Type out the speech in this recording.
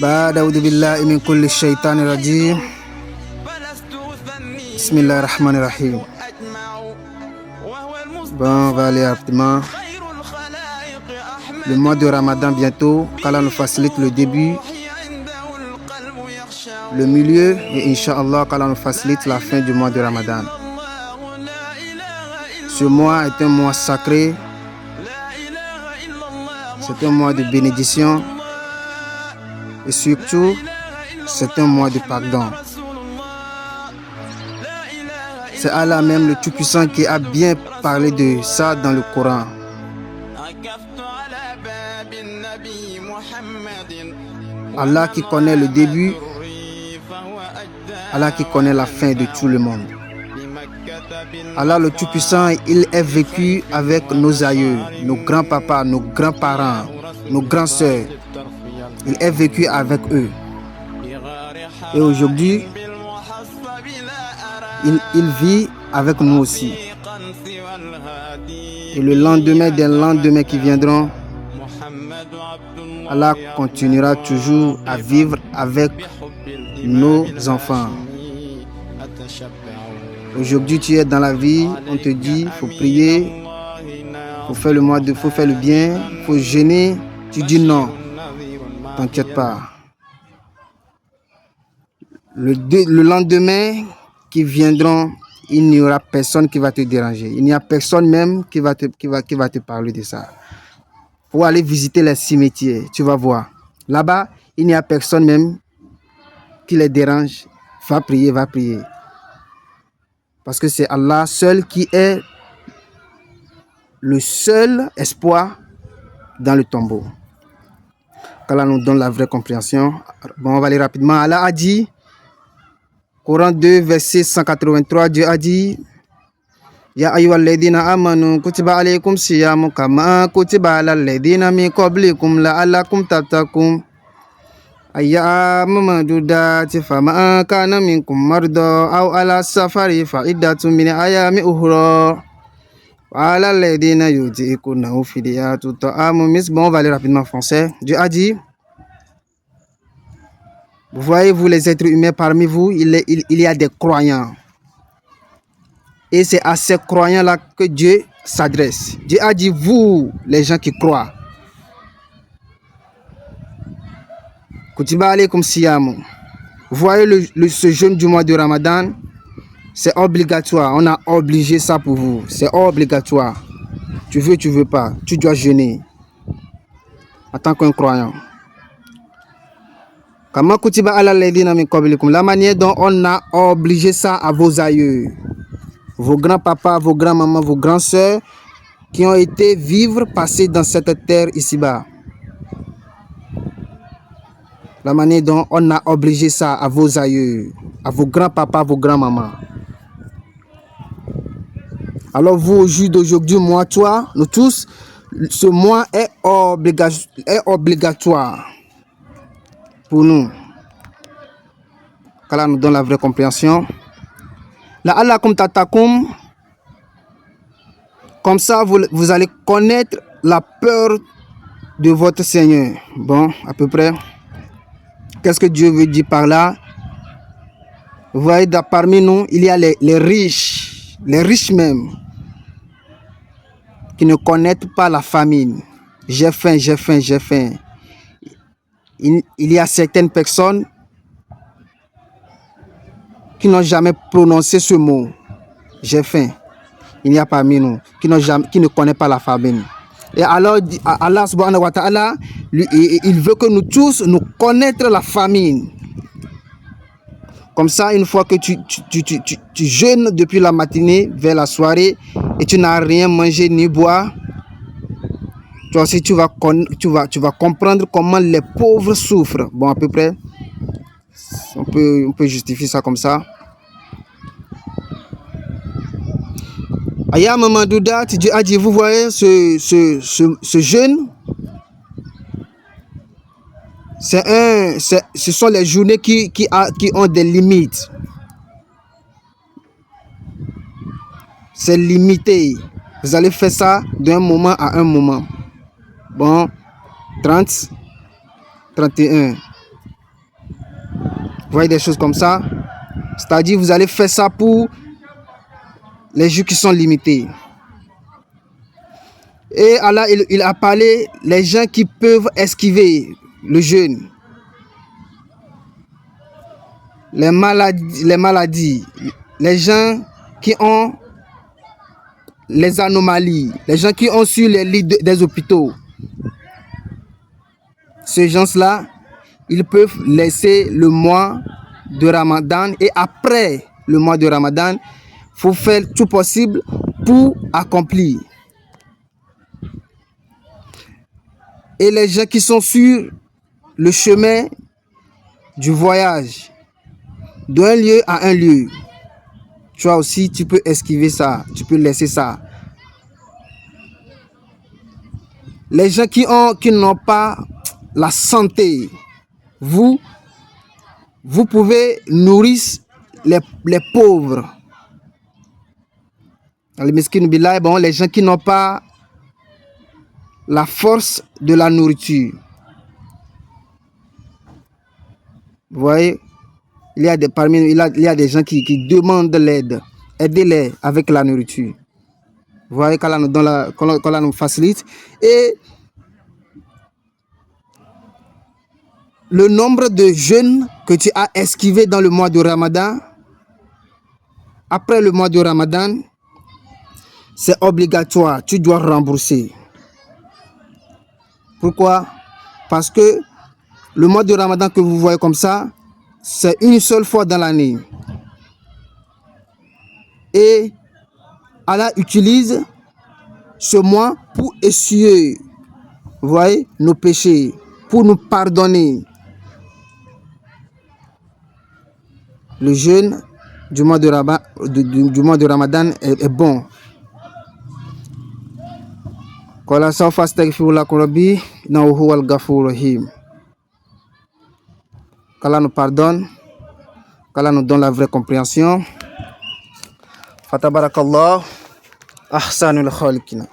بعد أعوذ بالله من كل الشيطان الرجيم بسم الله الرحمن الرحيم. Bon, on va aller rapidement. Le mois de Ramadan bientôt, qu'Allah nous facilite le début, le milieu et Inch'Allah qu'Allah nous facilite la fin du mois de Ramadan. Ce mois est un mois sacré, c'est un mois de bénédiction et surtout c'est un mois de pardon. C'est Allah même le Tout-Puissant qui a bien parlé de ça dans le Coran. Allah qui connaît le début, Allah qui connaît la fin de tout le monde. Allah le Tout-Puissant, il est vécu avec nos aïeux, nos grands-papas, nos grands-parents, nos grands-sœurs. Il est vécu avec eux. Et aujourd'hui, il vit avec nous aussi. Et le lendemain des lendemains qui viendront, Allah continuera toujours à vivre avec nos enfants. Aujourd'hui, tu es dans la vie, on te dit, il faut prier, il faut faire le bien, il faut jeûner. Tu dis non, t'inquiète pas. Le lendemain qui viendront, il n'y aura personne qui va te déranger. Il n'y a personne même qui va te parler de ça. Pour aller visiter les cimetières, tu vas voir. Là-bas, il n'y a personne même qui les dérange. Va prier, va prier. Parce que c'est Allah seul qui est le seul espoir dans le tombeau. Qu'Allah nous donne la vraie compréhension. Bon, on va aller rapidement. Allah a dit, Coran 2, verset 183, Dieu a dit, Ya ayyuhalladhina amanu kutiba alaykum siyamu kama kutiba alal ladhina min qablikum la'allakum tattaqun. Ayyaman ma'dudati faman kana minkum marda aw ala safari fa iddatun min ayyamin ukhra. Wa alal ladhina yutiqunahu fidyatun ta'amu miskin. Bon, on va aller rapidement en français. Dieu a dit, vous voyez, vous les êtres humains parmi vous, il y a des croyants. Et c'est à ces croyants-là que Dieu s'adresse. Dieu a dit, vous, les gens qui croient, Kutiba alaykum siyamu. Vous voyez ce jeûne du mois de Ramadan, c'est obligatoire. On a obligé ça pour vous. C'est obligatoire. Tu veux, tu veux pas. Tu dois jeûner en tant qu'un croyant. Kama kutiba alal ladhina min qablikum. La manière dont on a obligé ça à vos aïeux, vos grands-papas, vos grands-mamans, vos grands-sœurs qui ont été vivre, passer dans cette terre ici-bas. La manière dont on a obligé ça à vos aïeux, à vos grands-papas, vos grands-mamans. Alors vous, au jour d'aujourd'hui, moi, toi, nous tous, ce mois est obligatoire pour nous. Qu'Allah nous donne la vraie compréhension. La'allakum tattaqun. Comme ça, vous allez connaître la peur de votre Seigneur. Bon, à peu près. Qu'est-ce que Dieu veut dire par là? Vous voyez, parmi nous, il y a les riches même, qui ne connaissent pas la famine. J'ai faim, j'ai faim, j'ai faim. Il y a certaines personnes qui n'ont jamais prononcé ce mot. J'ai faim. Il y a parmi nous qui ne connaissent pas la famine. Et alors, Allah subhanahu wa ta'ala, il veut que nous tous nous connaître la famine. Comme ça, une fois que tu jeûnes depuis la matinée vers la soirée et tu n'as rien mangé ni boire, toi aussi tu vas comprendre comment les pauvres souffrent. Bon, à peu près, on peut justifier ça comme ça. Aya Mamadouda, Dieu a dit, vous voyez ce jeûne, ce sont les journées qui ont des limites. C'est limité. Vous allez faire ça d'un moment à un moment. Bon, 30, 31. Vous voyez des choses comme ça. C'est-à-dire, vous allez faire ça pour les jours qui sont limités. Et Allah, il a parlé les gens qui peuvent esquiver le jeûne. Les maladies, les gens qui ont les anomalies, les gens qui ont sur les lits des hôpitaux. Ces gens-là, ils peuvent laisser le mois de Ramadan et après le mois de Ramadan, il faut faire tout possible pour accomplir. Et les gens qui sont sur le chemin du voyage, d'un lieu à un lieu, tu vois aussi, tu peux esquiver ça, tu peux laisser ça. Les gens qui n'ont pas la santé, vous pouvez nourrir les pauvres. Les gens qui n'ont pas la force de la nourriture. Vous voyez, il y a des gens qui demandent l'aide. Aidez-les avec la nourriture. Vous voyez qu'Allah nous facilite. Et le nombre de jeûnes que tu as esquivé dans le mois de Ramadan, après le mois de Ramadan, c'est obligatoire. Tu dois rembourser. Pourquoi? Parce que le mois de Ramadan que vous voyez comme ça, c'est une seule fois dans l'année. Et Allah utilise ce mois pour essuyer, vous voyez, nos péchés, pour nous pardonner. Le jeûne du mois de Ramadan est bon. Qu'Allah nous pardonne, qu'Allah nous donne la vraie compréhension. Fatabarakallah, ahsanul khaliqina.